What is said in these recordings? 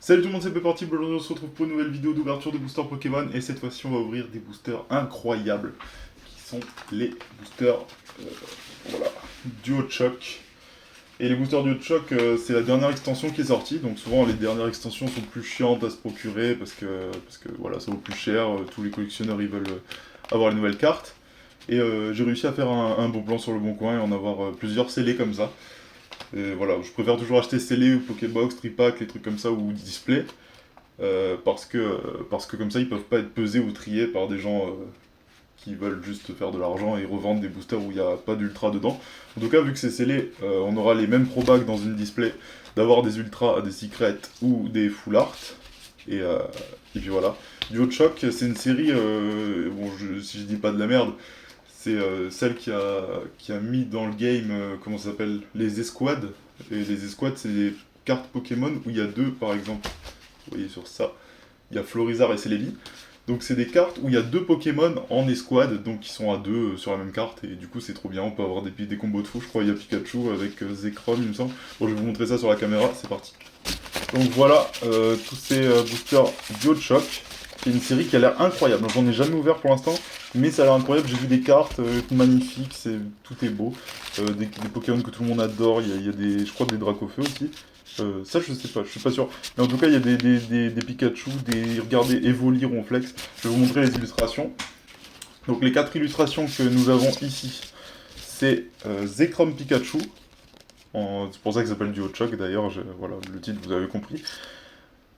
Salut tout le monde, c'est Pepparty. Aujourd'hui on se retrouve pour une nouvelle vidéo d'ouverture de boosters Pokémon et cette fois-ci on va ouvrir des boosters incroyables qui sont les boosters euh, voilà, Duo Choc. Et les boosters Duo Choc c'est la dernière extension qui est sortie, donc souvent les dernières extensions sont plus chiantes à se procurer parce que voilà, ça vaut plus cher, tous les collectionneurs ils veulent avoir les nouvelles cartes. Et j'ai réussi à faire un bon plan sur le bon coin et en avoir plusieurs scellés comme ça. Et voilà, je préfère toujours acheter scellé ou Pokébox, Tripack, les trucs comme ça ou display. Parce que comme ça ils peuvent pas être pesés ou triés par des gens qui veulent juste faire de l'argent et revendre des boosters où il n'y a pas d'ultra dedans. En tout cas, vu que c'est scellé, on aura les mêmes probas que dans une display d'avoir des ultras, des secrets ou des full art. Et, euh, et puis voilà. Duo Shock, c'est une série, bon, si je dis pas de la merde, c'est celle qui a mis dans le game, comment ça s'appelle, les escouades. Et les escouades, c'est des cartes Pokémon où il y a deux, par exemple. Vous voyez sur ça, il y a Florizarre et Celebi. Donc c'est des cartes où il y a deux Pokémon en escouade, donc qui sont à deux sur la même carte, et du coup c'est trop bien, on peut avoir des combos de fou, je crois il y a Pikachu avec Zekrom il me semble. Bon je vais vous montrer ça sur la caméra, c'est parti. Donc voilà, tous ces boosters Duo Shock, qui est une série qui a l'air incroyable, j'en ai jamais ouvert pour l'instant, mais ça a l'air incroyable, j'ai vu des cartes magnifiques, tout est beau, des Pokémon que tout le monde adore, il y a des, je crois des Dracofeu aussi. Ça je sais pas, je suis pas sûr. Mais en tout cas il y a des Pikachu, regardez, Evoli, Ronflex. Je vais vous montrer les illustrations. Donc les quatre illustrations que nous avons ici, c'est Zekrom Pikachu. C'est pour ça que ça s'appelle Duo Choc d'ailleurs, voilà, le titre vous avez compris.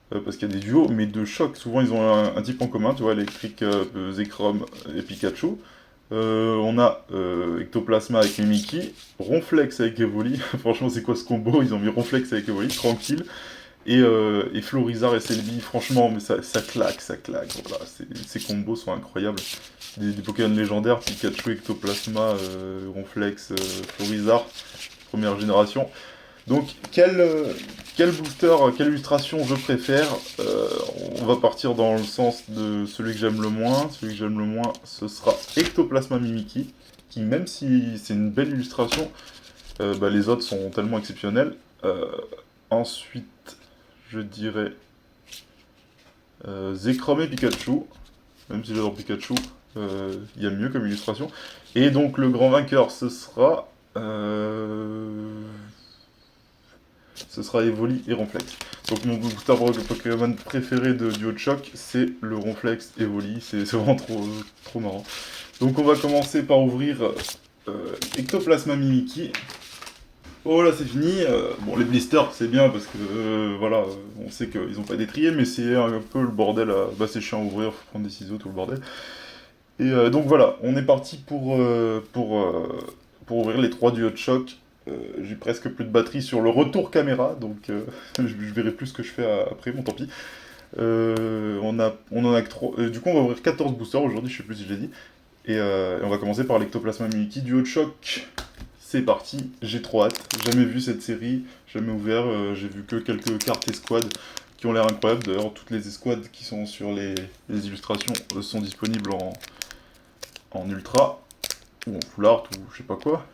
Parce qu'il y a des duos, mais de choc, souvent ils ont un type en commun, tu vois, électrique, Zekrom et Pikachu. On a Ectoplasma avec Mimikyu, Ronflex avec Evoli, franchement c'est quoi ce combo, ils ont mis Ronflex avec Evoli, tranquille, et Florizarre et Celebi, franchement mais ça claque, voilà, ces combos sont incroyables. Des Pokémon légendaires, Pikachu, Ectoplasma, Ronflex, Florizarre, première génération. Donc quel booster, quelle illustration je préfère On va partir dans le sens de celui que j'aime le moins. Celui que j'aime le moins, ce sera Ectoplasma Mimikyu, qui même si c'est une belle illustration, les autres sont tellement exceptionnels. Ensuite, je dirais Zekrom et Pikachu, même si j'adore Pikachu, il y a mieux comme illustration. Et donc le grand vainqueur, ce sera Evoli et Ronflex. Donc mon booster Pokémon préféré de Duo Choc, c'est le Ronflex Evoli, c'est vraiment trop marrant. Donc on va commencer par ouvrir Ectoplasma Mimikyu. Oh là c'est fini, bon les blisters c'est bien parce que voilà, on sait qu'ils n'ont pas été triés mais c'est un peu le bordel, bah c'est chiant à ouvrir, faut prendre des ciseaux, tout le bordel. Et donc voilà, on est parti pour ouvrir les trois duos de choc. J'ai presque plus de batterie sur le retour caméra, donc je verrai plus ce que je fais après, bon tant pis. On en a que 3. Du coup, on va ouvrir 14 boosters aujourd'hui, je sais plus si je l'ai dit. Et on va commencer par l'Ectoplasma Mimikyu duo de choc. C'est parti, j'ai trop hâte. Jamais vu cette série, jamais ouvert. J'ai vu que quelques cartes escouades qui ont l'air incroyables. D'ailleurs, toutes les escouades qui sont sur les illustrations sont disponibles en ultra, ou en full art, ou je sais pas quoi.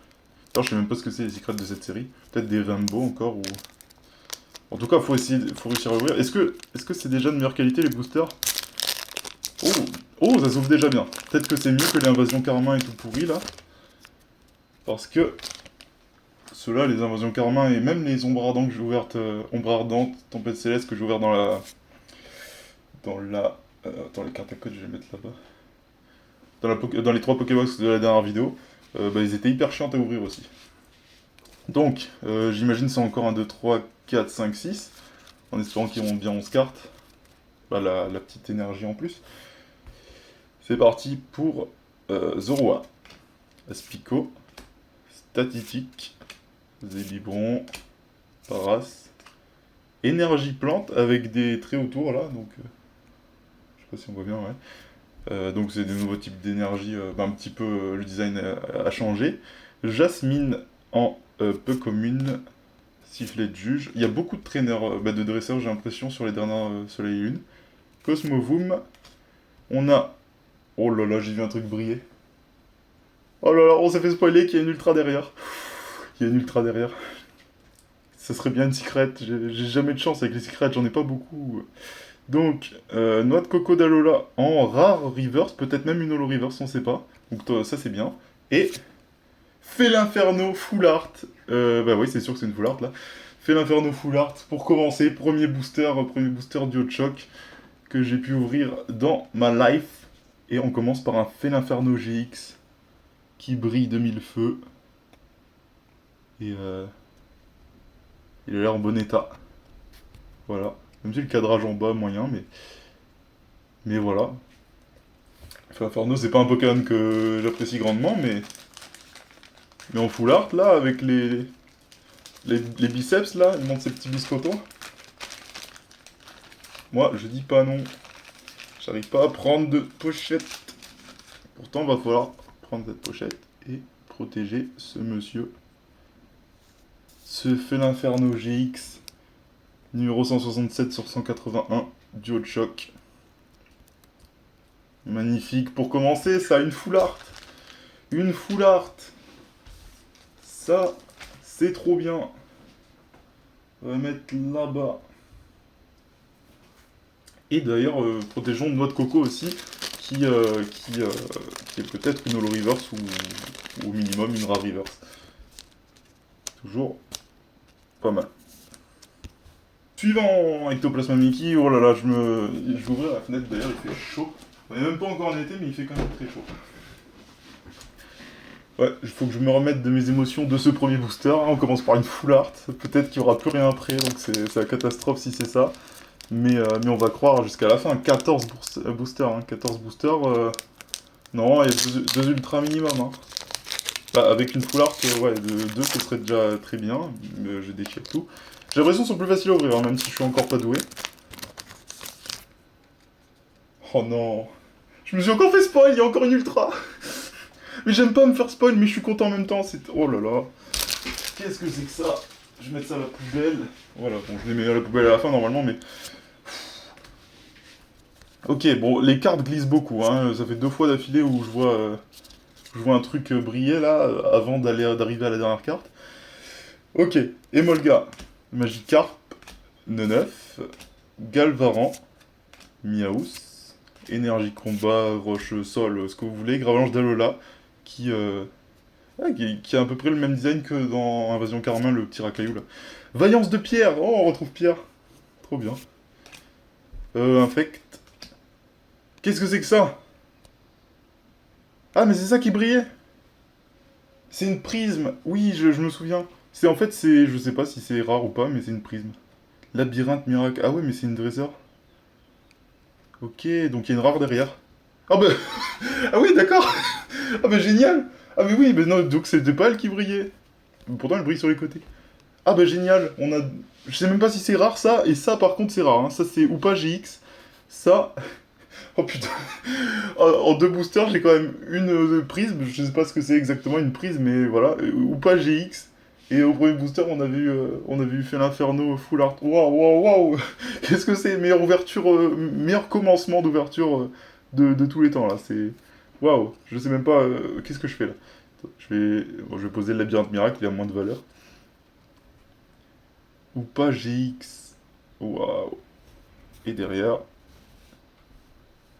Alors, je sais même pas ce que c'est les secrets de cette série. Peut-être des rainbows encore, ou... En tout cas, faut réussir à ouvrir. Est-ce que c'est déjà de meilleure qualité, les boosters? Oh, oh, ça s'ouvre déjà bien. Peut-être que c'est mieux que les invasions Carmin et tout pourri, là. Parce que ceux-là, les invasions Carmin et même les ombres ardentes que j'ai ouvertes, ombre ardente, tempête céleste que j'ai ouvert dans les cartes à code, je vais les mettre là-bas. Dans les trois Pokébox de la dernière vidéo, ils étaient hyper chiants à ouvrir aussi. Donc, j'imagine c'est encore un 2, 3, 4, 5, 6, en espérant qu'ils montent bien 11 cartes. Bah, la petite énergie en plus. C'est parti pour Zoroa, Aspico, Statistique, Zélibron, Paras, Énergie Plante avec des traits autour là, donc je sais pas si on voit bien, ouais. Donc c'est des nouveaux types d'énergie, un petit peu le design a changé. Jasmine en peu commune, Sifflet de juge. Il y a beaucoup de traîneurs, de dresseurs j'ai l'impression sur les dernières Soleil et Lune. Cosmovoom, on a... Oh là là, j'ai vu un truc briller. Oh là là, on s'est fait spoiler qu'il y a une ultra derrière. Il y a une ultra derrière. Ça serait bien une secret. J'ai jamais de chance avec les secrets, j'en ai pas beaucoup. Donc, noix de coco d'Alola en rare reverse, peut-être même une holo reverse, on sait pas. Donc ça c'est bien. Et Fél'Inferno full art. Bah oui, c'est sûr que c'est une full art là. Fél'Inferno full art pour commencer, premier booster duo de choc que j'ai pu ouvrir dans ma life. Et on commence par un Fél'Inferno GX qui brille de mille feux. Et il a l'air en bon état. Voilà. Même si le cadrage en bas moyen, mais voilà. Fél'Inferno, c'est pas un Pokémon que j'apprécie grandement, mais en full art là, avec les biceps là, il montre ses petits biscottons. Moi, je dis pas non. J'arrive pas à prendre de pochette. Pourtant, va falloir prendre cette pochette et protéger ce monsieur. Ce Fél'Inferno GX, numéro 167 sur 181, duo de choc. Magnifique. Pour commencer, ça, une full art. Une full art. Ça, c'est trop bien. On va mettre là-bas. Et d'ailleurs, protégeons Noix de Coco aussi, qui est peut-être une holo reverse ou au minimum une rare reverse. Toujours pas mal. Suivant, Ectoplasma Mickey. Oh là là, je vais ouvrir la fenêtre d'ailleurs, il fait chaud. On n'est même pas encore en été, mais il fait quand même très chaud. Ouais, il faut que je me remette de mes émotions de ce premier booster. On commence par une full art. Peut-être qu'il n'y aura plus rien après, donc c'est la catastrophe si c'est ça. Mais on va croire jusqu'à la fin. 14 boosters. Hein. 14 boosters. Non, il y a deux ultras minimum. Hein. Bah, avec une full art, ouais, de 2, ce serait déjà très bien. Je déchire tout. J'ai l'impression qu'ils sont plus faciles à ouvrir, hein, même si je suis encore pas doué. Oh non. Je me suis encore fait spoil, il y a encore une ultra. Mais j'aime pas me faire spoil, mais je suis content en même temps. Oh là là. Qu'est-ce que c'est que ça? Je vais mettre ça à la poubelle. Voilà, bon, je les mets à la poubelle à la fin normalement, mais... Ok, bon, les cartes glissent beaucoup, hein. Ça fait 2 fois d'affilée où je vois un truc briller là, avant d'arriver à la dernière carte. Ok, Emolga, Magikarp, Neneuf, Galvaran, Miaus, Énergie Combat, Roche Sol, ce que vous voulez, Gravalanche d'Alola, qui a à peu près le même design que dans Invasion Carmin, le petit racaillou là. Vaillance de Pierre, oh on retrouve Pierre, trop bien. Infect. Qu'est-ce que c'est que ça? Ah mais c'est ça qui brillait. C'est une prisme, oui je me souviens. En fait je sais pas si c'est rare ou pas, mais c'est une prisme. Labyrinthe miracle, ah ouais mais c'est une dresseur. Ok, donc il y a une rare derrière. Ah bah... ah oui d'accord. Ah bah génial. Ah mais oui, mais non, donc c'était pas elle qui brillait. Pourtant elle brille sur les côtés. Ah bah génial, je sais même pas si c'est rare ça, et ça par contre c'est rare, hein. Ça c'est ou pas GX, ça... Oh putain, en 2 boosters j'ai quand même une prisme, je sais pas ce que c'est exactement une prisme, mais voilà, ou pas GX, et au premier booster on avait fait l'Inferno full art, waouh waouh waouh, qu'est-ce que c'est, meilleure ouverture, meilleur commencement d'ouverture de tous les temps là, c'est... Waouh, je sais même pas, qu'est-ce que je fais là. Bon, je vais poser le labyrinthe miracle, il a moins de valeur. Ou pas GX. Waouh. Et derrière...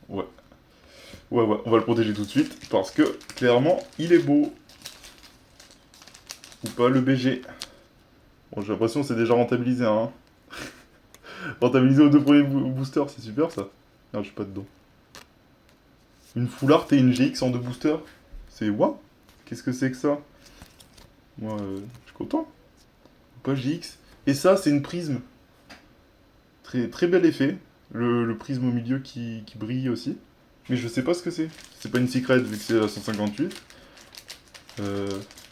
Ouais. Ouais, on va le protéger tout de suite, parce que, clairement, il est beau. Ou pas le BG. Bon, j'ai l'impression que c'est déjà rentabilisé, hein. Rentabilisé aux 2 premiers boosters, c'est super, ça. Non, je suis pas dedans. Une full art et une GX en 2 boosters. C'est... Waouh. Qu'est-ce que c'est que ça? Moi, je suis content. Ou pas GX. Et ça, c'est une prisme. Très, très bel effet. Le prisme au milieu qui brille aussi. Mais je sais pas ce que c'est. C'est pas une secret vu que c'est la 158.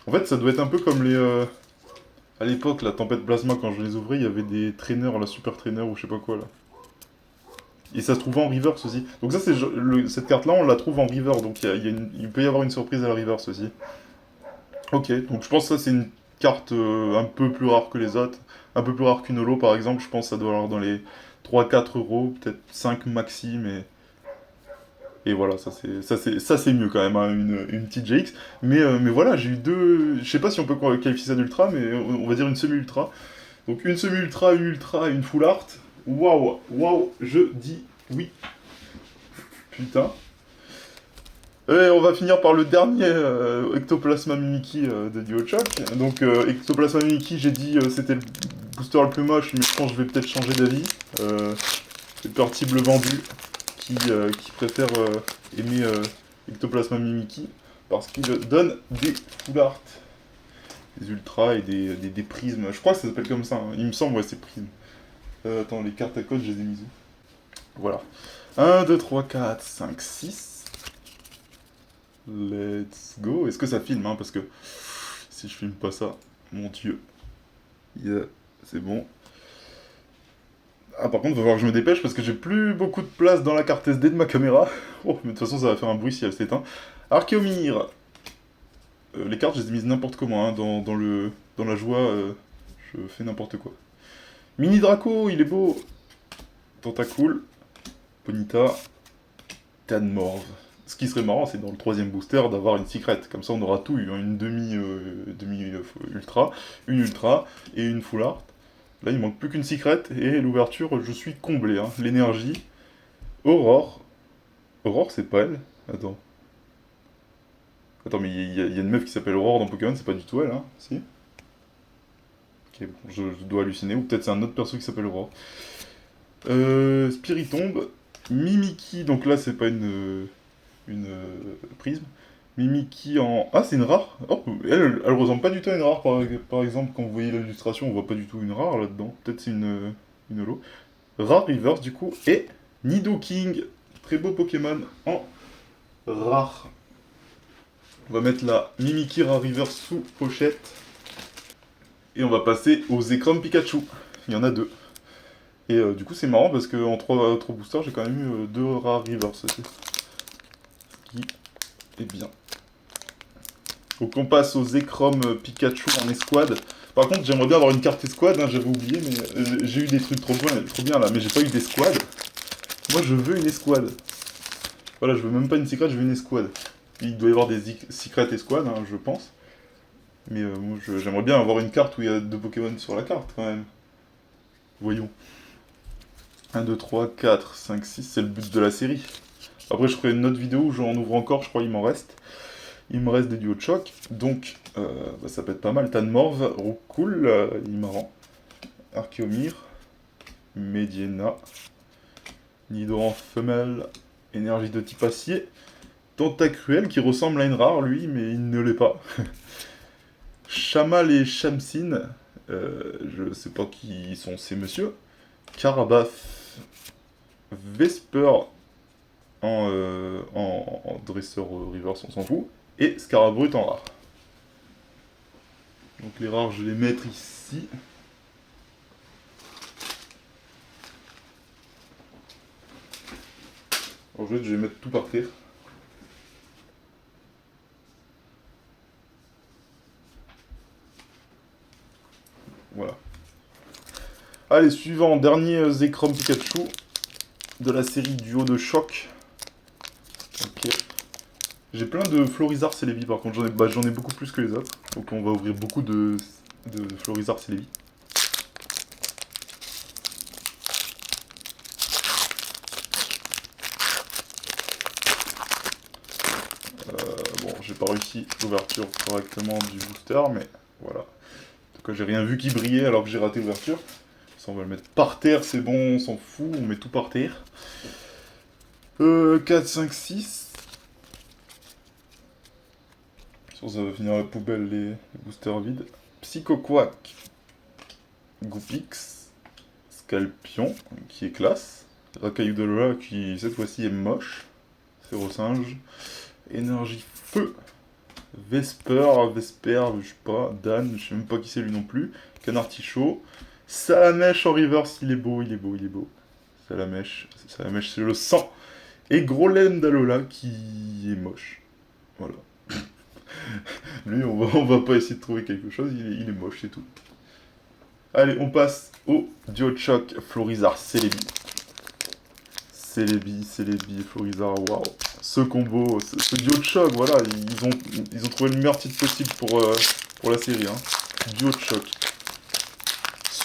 En fait, ça doit être un peu comme les... À l'époque, la Tempête Plasma, quand je les ouvrais, il y avait des traîneurs, la Super Trainer ou je sais pas quoi là. Et ça se trouvait en reverse aussi. Donc ça, cette carte-là, on la trouve en reverse. Donc il peut y avoir une surprise à la reverse aussi. Ok, donc je pense que ça, c'est une carte un peu plus rare que les autres. Un peu plus rare qu'une holo, par exemple. Je pense que ça doit avoir dans les 3-4 euros, peut-être 5 maxi, mais... Et voilà, ça c'est mieux quand même, hein, une petite GX. Mais voilà, j'ai eu 2... Je sais pas si on peut qualifier ça d'ultra, mais on va dire une semi-ultra. Donc une semi-ultra, une ultra et une full art. Waouh, waouh, je dis oui. Putain. Et on va finir par le dernier Ectoplasma Mimikyu de DuoShock. Donc Ectoplasma Mimikyu, j'ai dit c'était le booster le plus moche, mais je pense que je vais peut-être changer d'avis. C'est Perty Bleu Vendu qui préfère aimer Ectoplasma Mimikyu parce qu'il donne des full art, des ultras et des prismes. Je crois que ça s'appelle comme ça, hein. Il me semble, ouais, c'est prismes. Attends, les cartes à code, je les ai mises où? Voilà. 1, 2, 3, 4, 5, 6. Let's go. Est-ce que ça filme, hein? Parce que si je filme pas ça, mon dieu. Yeah, c'est bon. Ah, par contre, il va falloir que je me dépêche parce que j'ai plus beaucoup de place dans la carte SD de ma caméra. Oh, mais de toute façon, ça va faire un bruit si elle s'éteint. Archéomir. Les cartes, je les ai mises n'importe comment, hein. Dans la joie, je fais n'importe quoi. Mini Draco, il est beau. Tentacool. Bonita. Tanmorve. Ce qui serait marrant, c'est dans le troisième booster d'avoir une secret. Comme ça, on aura tout eu, hein. Une demi-ultra, une ultra et une full art. Là, il manque plus qu'une secret et l'ouverture, je suis comblé, hein. L'énergie. Aurore. Aurore, c'est pas elle? Attends. Attends, mais il y a une meuf qui s'appelle Aurore dans Pokémon, c'est pas du tout elle, hein? Si? Ok, bon, je dois halluciner, ou peut-être c'est un autre perso qui s'appelle Aurore. Spiritombe. Mimikyu, donc là, c'est pas une prisme. Mimikyu en... Ah, c'est une rare. Oh, elle ressemble pas du tout à une rare, par exemple, quand vous voyez l'illustration, on voit pas du tout une rare là-dedans. Peut-être c'est une holo. Rare reverse, du coup, et Nidoking. Très beau Pokémon en rare. On va mettre la Mimikyu Rare reverse sous pochette. Et on va passer aux Zekrom Pikachu. Il y en a deux. Et du coup, c'est marrant parce qu'en 3 boosters, j'ai quand même eu 2 Rare reverse aussi. Qui est bien. Donc on passe aux Zekrom Pikachu en escouade. Par contre, j'aimerais bien avoir une carte escouade, hein, j'avais oublié, mais j'ai eu des trucs trop bien là, mais j'ai pas eu d'escouade. Moi, je veux une escouade. Voilà, je veux même pas une secret, je veux une escouade. Il doit y avoir des secrets escouades, hein, je pense. Mais moi, j'aimerais bien avoir une carte où il y a 2 Pokémon sur la carte, quand même. Voyons. 1, 2, 3, 4, 5, 6, c'est le but de la série. Après, je ferai une autre vidéo où j'en ouvre encore, je crois qu'il m'en reste. Il me reste des duos de choc, donc ça peut être pas mal. Tanmorve, Roucool, il est marrant. Archéomir, Mediena, Nidoran femelle, énergie de type acier. Tentacruel qui ressemble à une rare, lui, mais il ne l'est pas. Chamal et Shamsin, je sais pas qui sont ces messieurs. Carabaf, Vesper en dresseur reverse, on s'en fout. Et Scarabrut en rare. Donc les rares, je vais les mettre ici. En fait, je vais mettre tout par terre. Voilà. Allez, suivant, dernier Zekrom Pikachu de la série duo de choc. Ok. J'ai plein de Florizarre Celebi par contre, j'en ai beaucoup plus que les autres. Donc on va ouvrir beaucoup de Florizarre Celebi. Bon, j'ai pas réussi l'ouverture correctement du booster, mais voilà. En tout cas, j'ai rien vu qui brillait alors que j'ai raté l'ouverture. Ça, on va le mettre par terre, c'est bon, on s'en fout, on met tout par terre. 4, 5, 6. Ça va finir à la poubelle les boosters vides. Psychoquack, Goopix, Scalpion, qui est classe. Racaillou de Lola, qui cette fois-ci est moche. Férocinge. Énergie Feu. Vesper, je sais pas. Dan, je sais même pas qui c'est lui non plus. Canartichaud. Salamèche en reverse, il est beau, il est beau, il est beau. Salamèche, c'est le sang. Et Grolem d'Alola, qui est moche. Voilà. Lui, on va pas essayer de trouver quelque chose, il est moche, c'est tout. Allez, on passe au duo de choc Florizarre Celebi. Celebi, Florizarre, waouh. Ce combo, ce duo de choc, voilà, ils ont trouvé le meilleur titre possible pour la série. Hein. Duo de choc.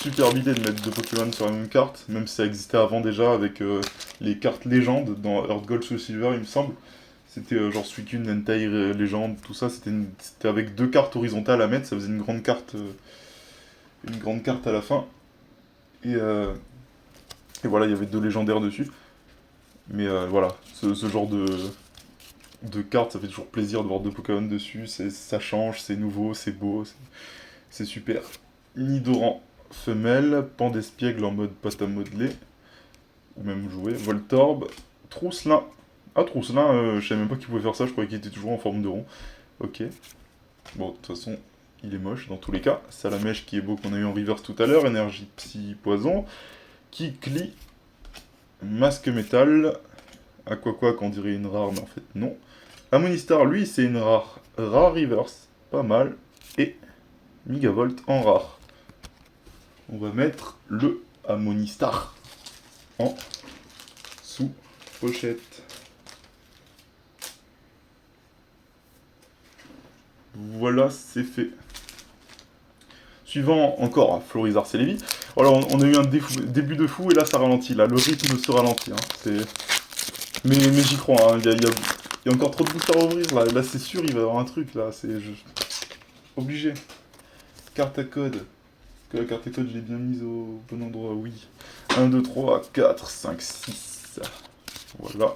super idée de mettre deux Pokémon sur la même carte, même si ça existait avant déjà avec les cartes légendes dans Earth Gold Soul Silver, il me semble. C'était genre Suicune, Entei, Légende, tout ça, c'était avec deux cartes horizontales à mettre, ça faisait une grande carte à la fin. Et, euh, et voilà, il y avait deux légendaires dessus. Mais voilà, ce genre de cartes, ça fait toujours plaisir de voir deux Pokémon dessus, ça change, c'est nouveau, c'est beau, c'est super. Nidoran femelle, Pandespiègle en mode pâte à modeler, ou même jouer, Voltorb, Trousselin. Ah, Trousselin, je savais même pas qu'il pouvait faire ça, je croyais qu'il était toujours en forme de rond. Ok. Bon, de toute façon, il est moche dans tous les cas. Salamèche qui est beau qu'on a eu en reverse tout à l'heure, énergie psy poison, Kikli, masque métal, Aqua qu'on dirait une rare, mais en fait non. Amonistar, lui, c'est une rare, rare reverse, pas mal, et Megavolt en rare. On va mettre le Amonistar en sous-pochette. Voilà, c'est fait. Suivant, encore, Florizarre Celebi. Voilà, on a eu un début de fou, et là, ça ralentit. Là, le rythme se ralentit. Hein. Mais j'y crois, hein. Il y a encore trop de boosters à ouvrir. Là c'est sûr, il va y avoir un truc, là. Obligé. Carte à code. Est-ce que la carte à code, je l'ai bien mise au bon endroit? Oui. 1, 2, 3, 4, 5, 6. Voilà.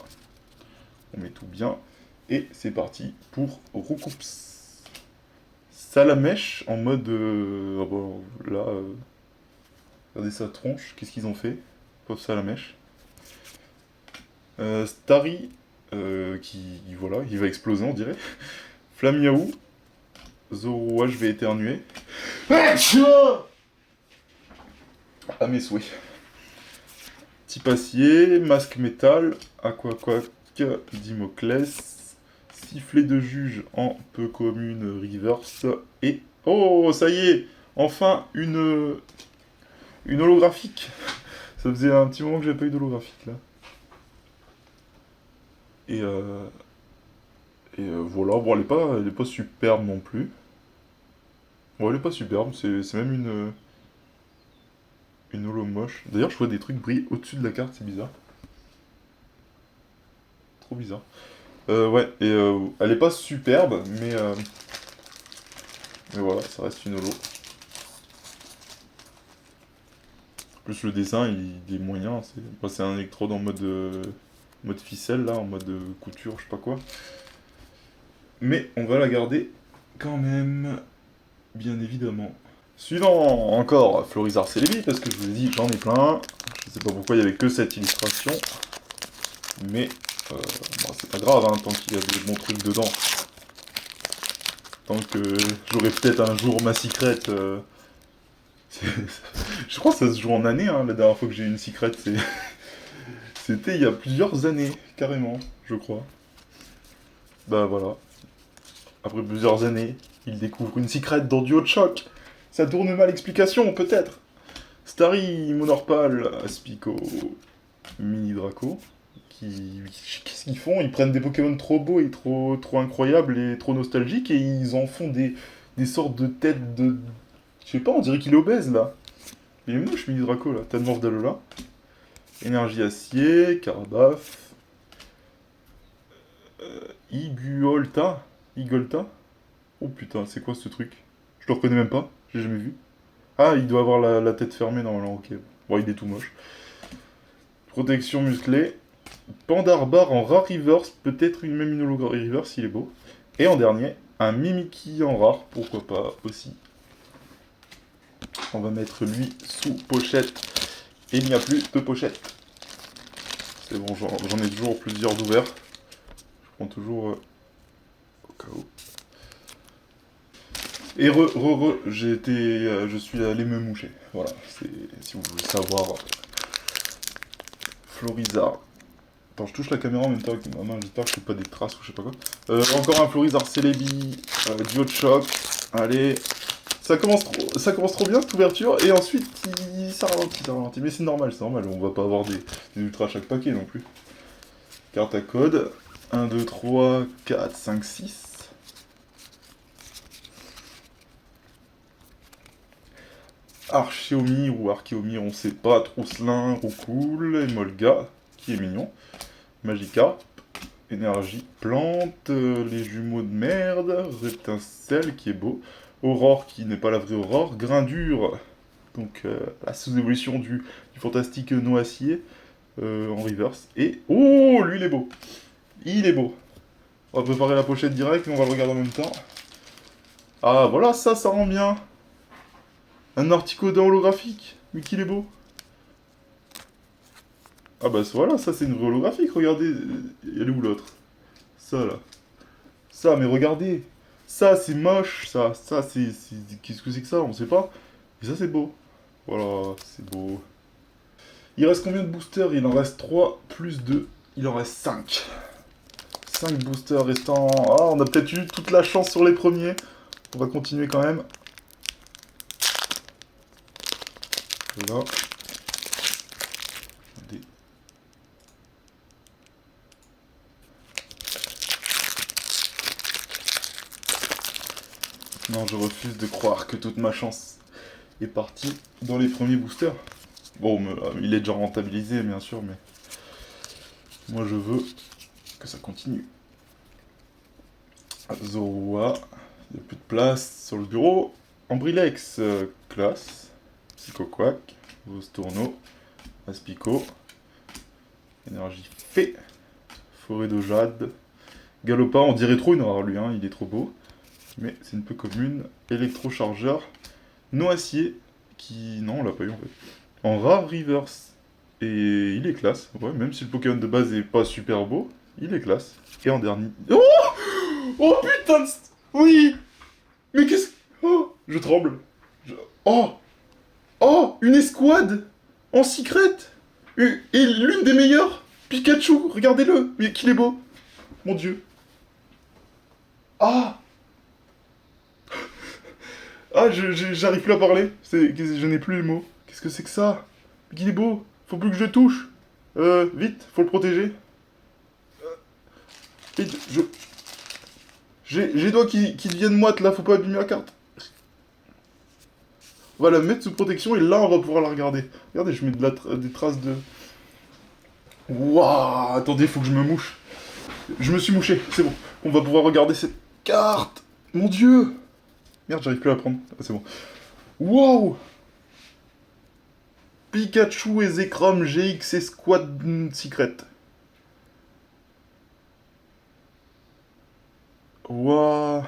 On met tout bien. Et c'est parti pour Roucoups. Salamèche en mode... ah bon, là... regardez sa tronche. Qu'est-ce qu'ils ont fait? Pauvre Salamèche. Starry, voilà, il va exploser, on dirait. Flamiaou. Zoroa, je vais éternuer. À mes souhaits. Type acier, masque métal, Aquaquac, Dimoclès, sifflet de juge en peu commune reverse, et... Oh, ça y est, enfin une holographique. Ça faisait un petit moment que j'ai pas eu d'holographique, là. Et voilà, bon, elle est pas superbe non plus. Bon, elle est pas superbe, c'est même une holo moche. D'ailleurs, je vois des trucs briller au-dessus de la carte, c'est bizarre. Trop bizarre. Ouais, et elle est pas superbe, mais voilà, ça reste une holo. En plus, le dessin, il est moyen. C'est un électrode en mode ficelle, là, en mode couture, je sais pas quoi. Mais on va la garder quand même, bien évidemment. Suivant, encore Florizarre Celebi, parce que je vous ai dit, j'en ai plein. Je sais pas pourquoi il y avait que cette illustration. Mais bon, c'est pas grave, hein, tant qu'il y a des bons trucs dedans. Tant que j'aurai peut-être un jour ma secrète. Je crois que ça se joue en année, hein, la dernière fois que j'ai eu une secrète. C'était il y a plusieurs années, carrément, je crois. Bah voilà. Après plusieurs années, il découvre une secrète dans Duo de Choc. Ça tourne mal l'explication, peut-être. Starry, Monorpal, Aspico, Mini Draco. Qu'est-ce qu'ils font? Ils prennent des Pokémon trop beaux et trop incroyables et trop nostalgiques et ils en font des sortes de têtes de... Je sais pas, on dirait qu'il est obèse, là. Il est moche, Mini Draco, là. Tadmorph d'Alola. Énergie acier, Carbaf. Iguolta. Igolta. Oh putain, c'est quoi ce truc? Je le reconnais même pas, j'ai jamais vu. Ah, il doit avoir la tête fermée normalement, ok. Bon, il est tout moche. Protection musclée. Pandarbar en rare reverse, peut-être même une holo reverse, il est beau. Et en dernier, un Mimikyu en rare, pourquoi pas aussi. On va mettre lui sous pochette. Et il n'y a plus de pochette. C'est bon, j'en ai toujours plusieurs d'ouverts. Je prends toujours au cas où. Et je suis allé me moucher. Voilà, si vous voulez savoir. Florizarre. Attends, je touche la caméra en même temps avec ma main, j'espère que je fais pas des traces ou je sais pas quoi. Encore un Florizarre Celebi, Duo de Choc. Allez, ça commence trop bien cette ouverture, et ensuite ça ralentit. Mais c'est normal, on va pas avoir des ultras à chaque paquet non plus. Carte à code, 1, 2, 3, 4, 5, 6. Archeomi ou Archeomi, on sait pas, Trousselin, Roucoule, Emolga, qui est mignon, Magikarp, Énergie, Plante, les jumeaux de merde, Reptincelle, qui est beau, Aurore, qui n'est pas la vraie Aurore, Grindure, donc la sous-évolution du fantastique Noacier, en reverse, et... Oh, lui, il est beau. Il est beau. On va préparer la pochette direct, mais on va le regarder en même temps. Ah, voilà, ça rend bien. Un Articodin holographique. Mais qu'il est beau. Ah bah voilà, ça c'est une vraie holographique, regardez. Elle est où l'autre? Ça là. Ça, mais regardez. Ça c'est moche, ça. Ça c'est... Qu'est-ce que c'est que ça? On sait pas. Et ça c'est beau. Voilà, c'est beau. Il reste combien de boosters? Il en reste 3 plus 2. Il en reste 5. 5 boosters restants. Ah, on a peut-être eu toute la chance sur les premiers. On va continuer quand même. Voilà. Non, je refuse de croire que toute ma chance est partie dans les premiers boosters. Bon, il est déjà rentabilisé, bien sûr, mais... Moi, je veux que ça continue. Zorua, il n'y a plus de place sur le bureau. Ambrilex, classe. Psychoquack, Vostourno, Aspico, Énergie Fée, Forêt de Jade, Galopin, on dirait trop une rare lui, hein, il est trop beau. Mais c'est une peu commune. Électrochargeur, Noacier, qui... Non, on l'a pas eu en fait. En rare reverse. Et il est classe, ouais, même si le Pokémon de base est pas super beau, il est classe. Et en dernier... Oh, oh putain de... Oui. Mais qu'est-ce... Oh, je tremble. Oh. Oh, une escouade en secret. Et l'une des meilleures. Pikachu, regardez-le. Mais qu'il est beau. Mon dieu. Ah. Ah, j'arrive plus à parler. Je n'ai plus les mots. Qu'est-ce que c'est que ça? Mais qu'il est beau. Faut plus que je touche. Vite, faut le protéger. Vite, j'ai les doigts qui deviennent moites là, faut pas abîmer la carte. On va la mettre sous protection et là on va pouvoir la regarder. Regardez, je mets des traces de... Waouh, attendez, faut que je me mouche. Je me suis mouché, c'est bon. On va pouvoir regarder cette carte. Mon dieu. Merde, j'arrive plus à la prendre. Ah, c'est bon. Waouh. Pikachu et Zekrom GX Squad Secret. Waouh.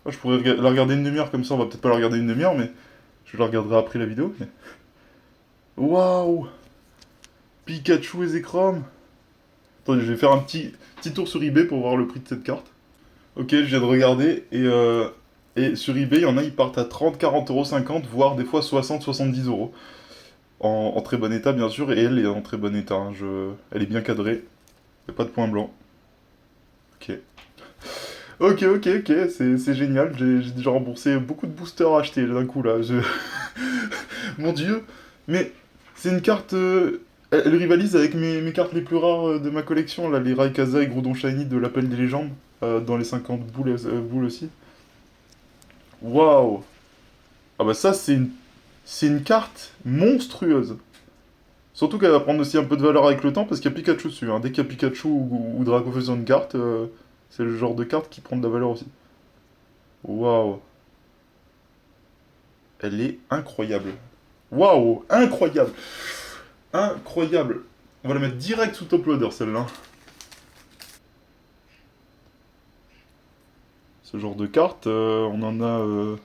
Ah, je pourrais la regarder une demi-heure comme ça, on va peut-être pas la regarder une demi-heure, mais je la regarderai après la vidéo. Mais... Waouh. Pikachu et Zekrom. Attendez, je vais faire un petit tour sur eBay pour voir le prix de cette carte. Ok, je viens de regarder, et sur eBay, il y en a, ils partent à 30, 40,50 €, voire des fois 60, 70 €. En très bon état, bien sûr, et elle est en très bon état. Hein, elle est bien cadrée. Il n'y a pas de point blanc. Ok. Ok, c'est génial. J'ai déjà remboursé beaucoup de boosters achetés d'un coup, là. Mon dieu. Mais c'est une carte... elle rivalise avec mes cartes les plus rares de ma collection, là, les Rayquaza et Groudon Shiny de l'Appel des légendes, dans les 50 boules aussi. Waouh. Ah bah ça, c'est une carte monstrueuse. Surtout qu'elle va prendre aussi un peu de valeur avec le temps, parce qu'il y a Pikachu dessus. Hein. Dès qu'il y a Pikachu ou Dracofeu sur une carte, c'est le genre de carte qui prend de la valeur aussi. Waouh. Elle est incroyable. Waouh, incroyable. Incroyable. On va la mettre direct sous top loader, celle-là. Ce genre de carte, on en a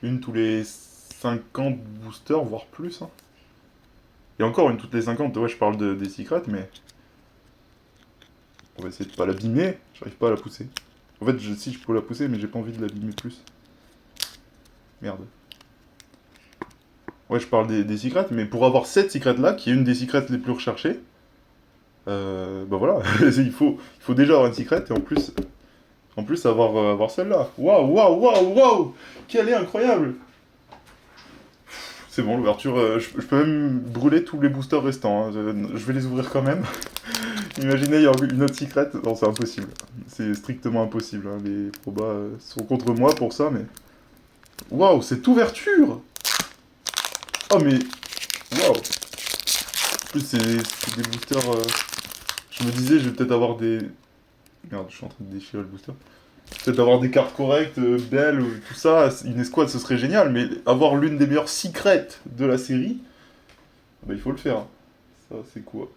une tous les 50 boosters, voire plus. Hein. Et encore une toutes les 50, ouais, je parle des secrets, mais... On va essayer de pas l'abîmer, j'arrive pas à la pousser. En fait, si je peux la pousser, mais j'ai pas envie de l'abîmer plus. Merde. Ouais, je parle des secrets, mais pour avoir cette secret-là, qui est une des secrets les plus recherchées, bah voilà, il faut déjà avoir une secret, et en plus avoir celle-là. Waouh, waouh, waouh, waouh. Qu'elle est incroyable. C'est bon, l'ouverture, je peux même brûler tous les boosters restants, hein. Je vais les ouvrir quand même. Imaginez, il y a une autre secret. Non, c'est impossible. C'est strictement impossible. Hein. Les probas sont contre moi pour ça, mais... Waouh, cette ouverture! Oh mais... Waouh. En plus c'est des boosters... Je me disais, je vais peut-être avoir des... Merde, je suis en train de déchirer le booster. Peut-être avoir des cartes correctes, belles, tout ça, une escouade ce serait génial, mais avoir l'une des meilleures secrets de la série, bah il faut le faire. Ça c'est quoi?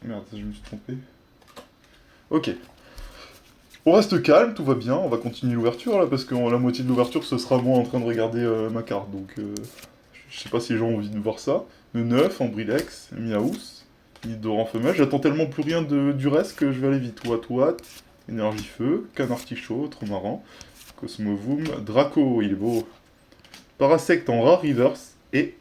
Merde, je me suis trompé. Ok. On reste calme, tout va bien, on va continuer l'ouverture là, parce que la moitié de l'ouverture ce sera moi en train de regarder ma carte, donc je sais pas si les gens ont envie de voir ça. Le 9, Ambrilex, Miaous, Nidoran femelle, j'attends tellement plus rien du reste que je vais aller vite. Wat, Énergie Feu, Canard Tichot, trop marrant, Cosmovoom, Draco, il est beau, Parasect en rare reverse, et...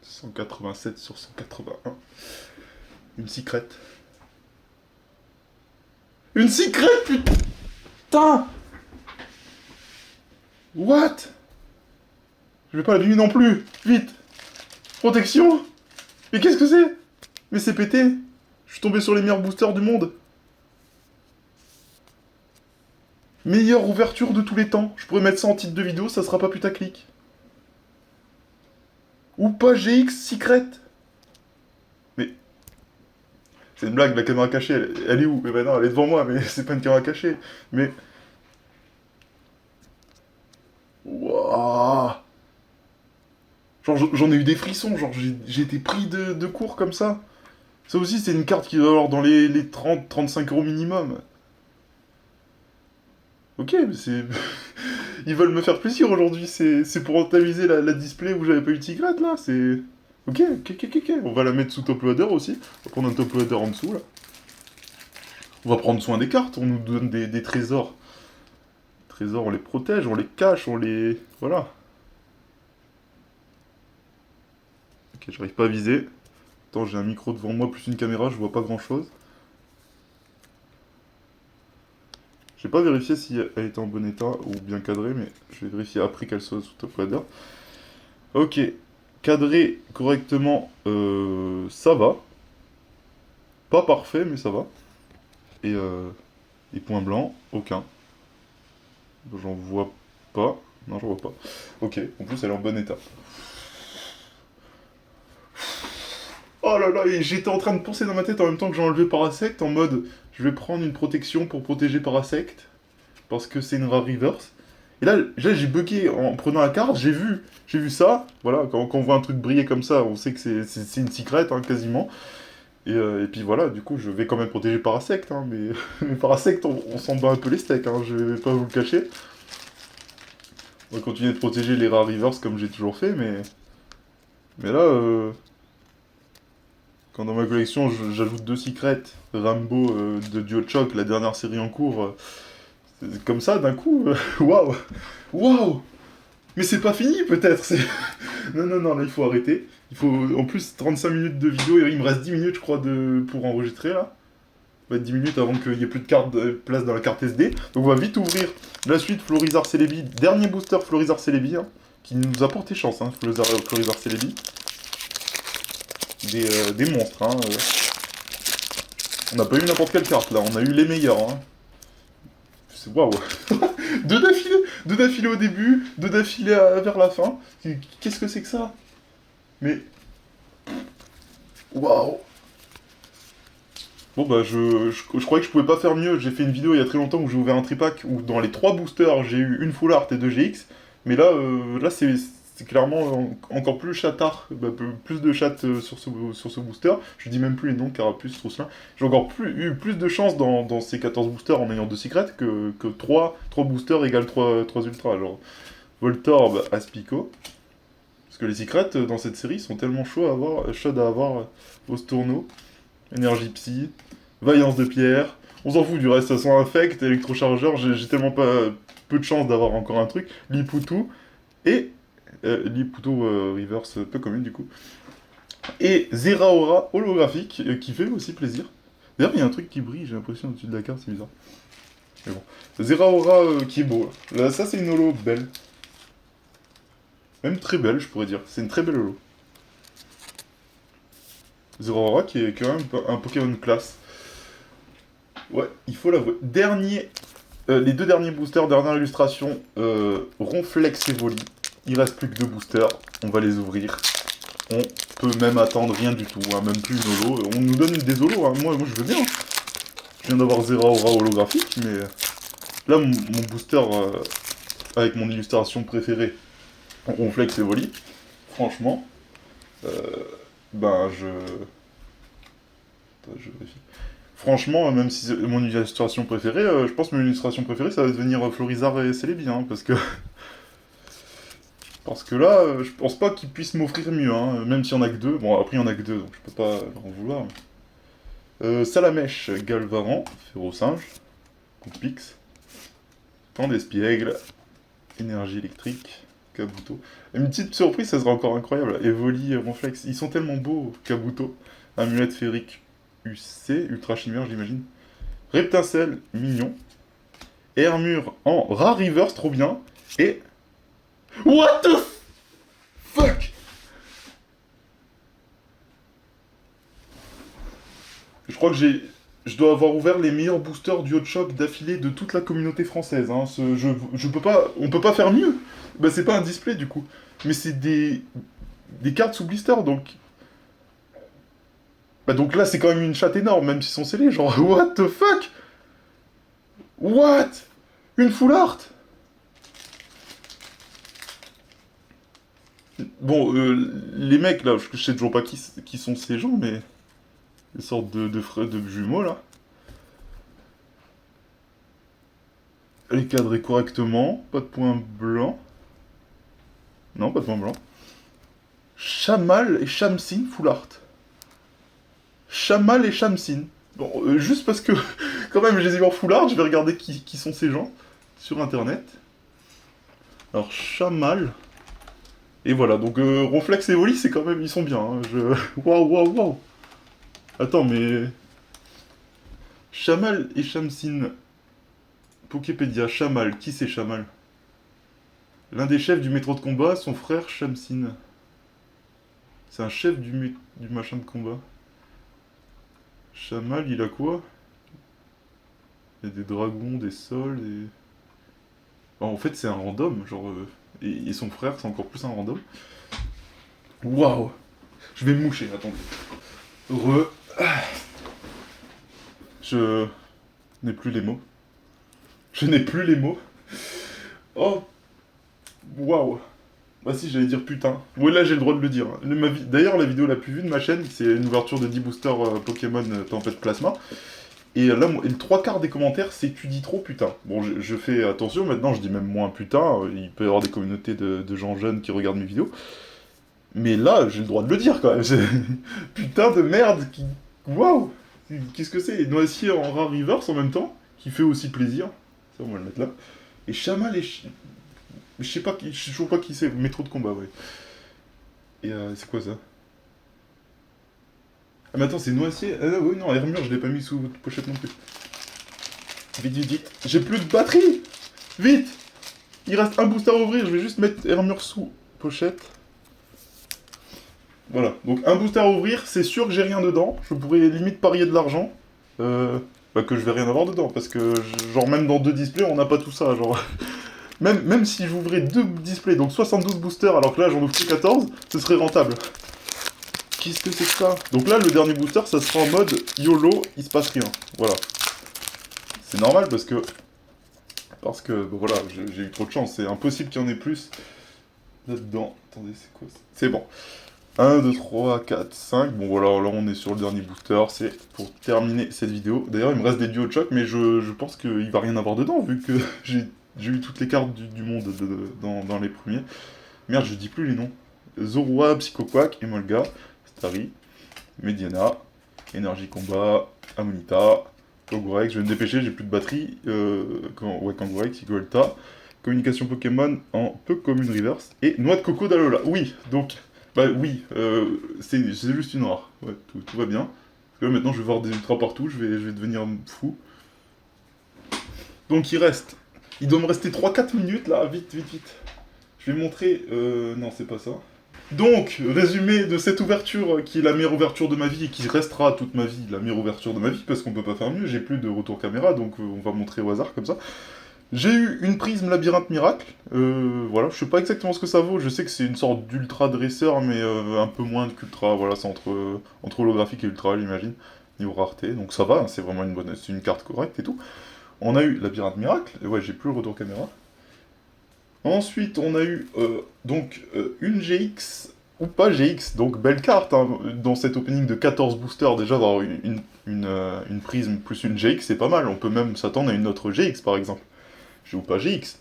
« 187 sur 181. Une secrète. Une secrète, putain! What? Je vais pas la nuit non plus. Vite. Protection. Mais qu'est-ce que c'est? Mais c'est pété. Je suis tombé sur les meilleurs boosters du monde. Meilleure ouverture de tous les temps. Je pourrais mettre ça en titre de vidéo, ça sera pas putaclic. Ou pas GX Secret. Mais... C'est une blague, la caméra cachée, elle est où? Eh ben non, elle est devant moi, mais c'est pas une caméra cachée. Mais... Wouah. Genre, j'en ai eu des frissons, genre, j'ai été pris de court comme ça. Ça aussi, c'est une carte qui va avoir dans les 30-35 euros minimum. Ok, mais c'est... Ils veulent me faire plaisir aujourd'hui, c'est pour rentabiliser la display où j'avais pas eu de secret, là, c'est... Ok, on va la mettre sous top loader aussi. On va prendre un top loader en dessous, là. On va prendre soin des cartes, on nous donne des trésors. Les trésors, on les protège, on les cache, on les... Voilà. Ok, j'arrive pas à viser. Attends, j'ai un micro devant moi, plus une caméra, je vois pas grand-chose. J'ai pas vérifié si elle était en bon état ou bien cadrée, mais je vais vérifier après qu'elle soit sous top loader. Ok, cadré correctement, ça va. Pas parfait, mais ça va. Et point blanc, aucun. J'en vois pas. Non, j'en vois pas. Ok, en plus elle est en bon état. Oh là là, et j'étais en train de penser dans ma tête en même temps que j'ai enlevé Parasect, en mode, je vais prendre une protection pour protéger Parasect, parce que c'est une rare reverse. Et là j'ai bugué en prenant la carte, j'ai vu ça, voilà, quand on voit un truc briller comme ça, on sait que c'est une secrète, hein, quasiment. Et puis voilà, du coup, je vais quand même protéger Parasect, hein, mais, mais Parasect, on s'en bat un peu les steaks, hein, je vais pas vous le cacher. On va continuer de protéger les rares reverse comme j'ai toujours fait, mais là, quand dans ma collection j'ajoute 2 secrets, Rambo de Duo Choc, la dernière série en cours, comme ça, d'un coup, waouh, waouh. Mais c'est pas fini, peut-être, c'est... Non, là, il faut arrêter. Il faut, en plus, 35 minutes de vidéo, et il me reste 10 minutes, je crois, pour enregistrer, là. Ça va être 10 minutes avant qu'il n'y ait plus de place dans la carte SD. Donc on va vite ouvrir la suite Florizarre Celebi, dernier booster Florizarre Celebi, hein, qui nous a porté chance, hein, Florizarre Celebi. Des monstres, hein. On n'a pas eu n'importe quelle carte, là, on a eu les meilleurs, hein. C'est waouh. Deux d'affilée au début, deux d'affilée vers la fin. Qu'est-ce que c'est que ça? Mais... Waouh. Bon bah je croyais que je pouvais pas faire mieux, j'ai fait une vidéo il y a très longtemps où j'ai ouvert un tripack où dans les 3 boosters j'ai eu une full art et 2 GX, mais là c'est clairement encore plus chatard, bah, plus de chat sur ce booster, je dis même plus les noms, Carapuce, Trousselin, j'ai encore eu plus de chance dans ces 14 boosters en ayant 2 secrets que 3 boosters égale 3 ultras, genre Voltorb, Aspico, parce que les secrets dans cette série sont tellement chauds à avoir Ostourneau, Énergie Psy, Vaillance de Pierre, on s'en fout du reste, ça sent infect, électrochargeur, j'ai tellement peu de chance d'avoir encore un truc, Liputu, et... Liputu reverse peu commune du coup. Et Zeraora holographique, qui fait aussi plaisir. D'ailleurs il y a un truc qui brille, j'ai l'impression au-dessus de la carte, c'est bizarre. Mais bon. Zeraora qui est beau. Là, ça c'est une holo belle. Même très belle je pourrais dire, c'est une très belle holo. Zeraora qui est quand même un Pokémon classe. Ouais, il faut l'avouer. Les deux derniers boosters, dernière illustration, Ronflex et Voli. Il reste plus que deux boosters, on va les ouvrir. On peut même attendre rien du tout, hein, même plus une holo. On nous donne des holos, hein. Moi je veux bien. Je viens d'avoir Zeraora holographique, mais là mon booster avec mon illustration préférée, Ronflex et Voli, franchement, euh, ben je vérifie. Franchement, même si c'est mon illustration préférée, je pense que mon illustration préférée, ça va devenir Florizarre et Celebi, hein, parce que là, je pense pas qu'ils puissent m'offrir mieux, hein, même s'il y en a que deux. Bon, après, il y en a que deux, donc je peux pas leur en vouloir. Salamèche, Galvaran, Férocinge, Coupix, Temps d'Espiègle, Énergie électrique, Kabuto. Une petite surprise, ça serait encore incroyable. Evoli, Ronflex, ils sont tellement beaux, Kabuto. Amulette féerique, UC, Ultra Chimère, j'imagine. Reptincelle, mignon. Hermure en rare reverse, trop bien. Et... What the fuck? Je crois que je dois avoir ouvert les meilleurs boosters du Hot Shock d'affilée de toute la communauté française. Hein. Je peux pas... On peut pas faire mieux. Bah c'est pas un display du coup. Mais c'est des cartes sous blister, donc... Bah donc là c'est quand même une chatte énorme, même s'ils sont scellés. Genre, what the fuck? What? Une full art? Bon, les mecs là, je sais toujours pas qui sont ces gens, mais... Des sortes de frères, de jumeaux là. Elle est cadrée correctement, pas de point blanc. Non, pas de point blanc. Chamal et Shamsin full art. Chamal et Shamsin. Bon, juste parce que, quand même, je les ai vus en full art, je vais regarder qui sont ces gens sur internet. Alors, Chamal. Et voilà, donc Ronflex et Voli, c'est quand même, ils sont bien. Hein. Waouh, waouh, waouh. Attends, mais. Chamal et Shamsin. Poképédia, Chamal. Qui c'est Chamal? L'un des chefs du métro de combat, son frère Shamsin. C'est un chef du machin de combat. Chamal, il a quoi? Il y a des dragons, des sols, et... Oh, en fait, c'est un random, genre... et son frère, c'est encore plus un random. Waouh! Je vais me moucher, attendez. Je n'ai plus les mots. Je n'ai plus les mots. Oh! Waouh! Bah si, j'allais dire putain. Ouais, là, j'ai le droit de le dire. D'ailleurs, la vidéo la plus vue de ma chaîne, c'est une ouverture de 10 boosters Pokémon Tempête Plasma. Et là, le trois quarts des commentaires, c'est tu dis trop putain. Bon, je fais attention, maintenant je dis même moins putain. Il peut y avoir des communautés de gens jeunes qui regardent mes vidéos. Mais là, j'ai le droit de le dire quand même. Putain de merde qui. Waouh! Qu'est-ce que c'est? Et Noisy en rare reverse en même temps, qui fait aussi plaisir. Ça, on va le mettre là. Et Chamal et. Je sais pas, je sais toujours pas qui c'est. Métro de combat, ouais. Et c'est quoi ça? Ah, mais attends, c'est Noisier. Ah oui, non, Hermure, je l'ai pas mis sous pochette non plus. Vite, vite, vite. J'ai plus de batterie! Vite! Il reste un booster à ouvrir, je vais juste mettre Hermure sous pochette. Voilà, donc un booster à ouvrir, c'est sûr que j'ai rien dedans. Je pourrais limite parier de l'argent. Bah que je vais rien avoir dedans, parce que genre même dans deux displays, on n'a pas tout ça. Genre même si j'ouvrais deux displays, donc 72 boosters, alors que là j'en ouvre que 14, ce serait rentable. Qu'est-ce que c'est que ça? Donc là, le dernier booster, ça sera en mode YOLO, il se passe rien. Voilà. C'est normal parce que... bon, voilà, j'ai eu trop de chance. C'est impossible qu'il y en ait plus là-dedans. Attendez, c'est quoi ça? C'est bon. 1, 2, 3, 4, 5. Bon, voilà, là, on est sur le dernier booster. C'est pour terminer cette vidéo. D'ailleurs, il me reste des duos de choc, mais je pense qu'il va rien avoir dedans, vu que j'ai eu toutes les cartes du monde dans les premiers. Merde, je dis plus les noms. Zorua, Psychoquack, Emolga, Starry, Mediana, Énergie Combat, Amonita, Kangourek, je vais me dépêcher, j'ai plus de batterie. Kangourek, Sigolta, Communication Pokémon en peu commune reverse, et Noix de Coco d'Alola. Oui, donc, bah oui, c'est juste une rare. Ouais, tout va bien. Parce que là, maintenant, je vais voir des ultras partout, je vais devenir fou. Donc, il doit me rester 3-4 minutes là, vite, vite, vite. Je vais montrer. Non, c'est pas ça. Donc, résumé de cette ouverture qui est la meilleure ouverture de ma vie et qui restera toute ma vie la meilleure ouverture de ma vie parce qu'on peut pas faire mieux, j'ai plus de retour caméra donc on va montrer au hasard comme ça. J'ai eu une prisme labyrinthe miracle, voilà, je sais pas exactement ce que ça vaut, je sais que c'est une sorte d'ultra dresseur mais un peu moins qu'ultra, voilà, c'est entre holographique et ultra j'imagine, niveau rareté, donc ça va, hein, c'est vraiment c'est une carte correcte et tout. On a eu labyrinthe miracle, et ouais j'ai plus le retour caméra. Ensuite, on a eu une GX ou pas GX, donc belle carte hein, dans cet opening de 14 boosters. Déjà, avoir une prisme plus une GX, c'est pas mal. On peut même s'attendre à une autre GX par exemple. Ou pas GX.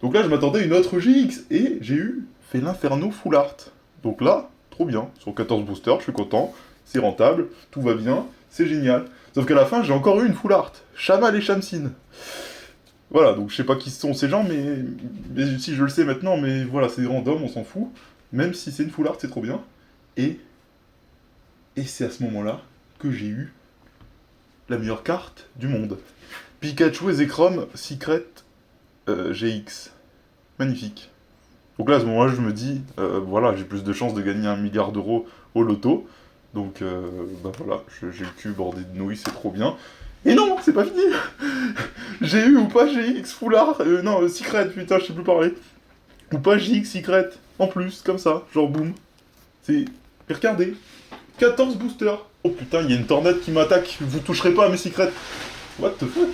Donc là, je m'attendais à une autre GX et j'ai eu fait l'Inferno Full Art. Donc là, trop bien. Sur 14 boosters, je suis content. C'est rentable, tout va bien, c'est génial. Sauf qu'à la fin, j'ai encore eu une Full Art. Shamal et Shamsin. Voilà, donc je sais pas qui sont ces gens, mais si je le sais maintenant, mais voilà, c'est random, on s'en fout. Même si c'est une full art, c'est trop bien. Et, et c'est à ce moment-là que j'ai eu la meilleure carte du monde. Pikachu et Zekrom Secret GX. Magnifique. Donc là, à ce moment-là, je me dis, voilà, j'ai plus de chances de gagner 1 milliard d'euros au loto. Donc, bah voilà, j'ai le cul bordé de nouilles, c'est trop bien. Et non, c'est pas fini. J'ai eu ou pas GX Full Art, non, Secret, putain, je sais plus parler. Ou pas GX Secret, en plus, comme ça, genre boum. C'est... Et regardez, 14 boosters. Oh putain, il y a une tornade qui m'attaque, vous toucherez pas à mes secrets. What the fuck?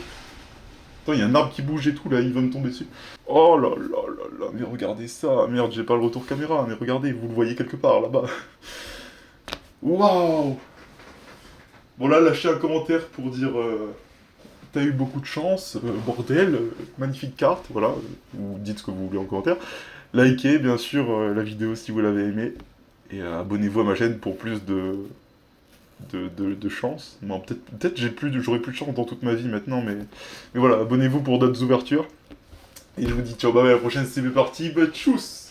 Attends, il y a un arbre qui bouge et tout, là, il va me tomber dessus. Oh là là là là, mais regardez ça. Merde, j'ai pas le retour caméra, mais regardez, vous le voyez quelque part, là-bas. Waouh. Bon là, lâchez un commentaire pour dire... T'as eu beaucoup de chance, bordel, magnifique carte, voilà, ou dites ce que vous voulez en commentaire. Likez bien sûr la vidéo si vous l'avez aimée, et abonnez-vous à ma chaîne pour plus de chance. Non, peut-être j'aurai plus de chance dans toute ma vie maintenant, mais voilà, abonnez-vous pour d'autres ouvertures. Et je vous dis ciao, bye bye, la prochaine c'est parti, but tchuss.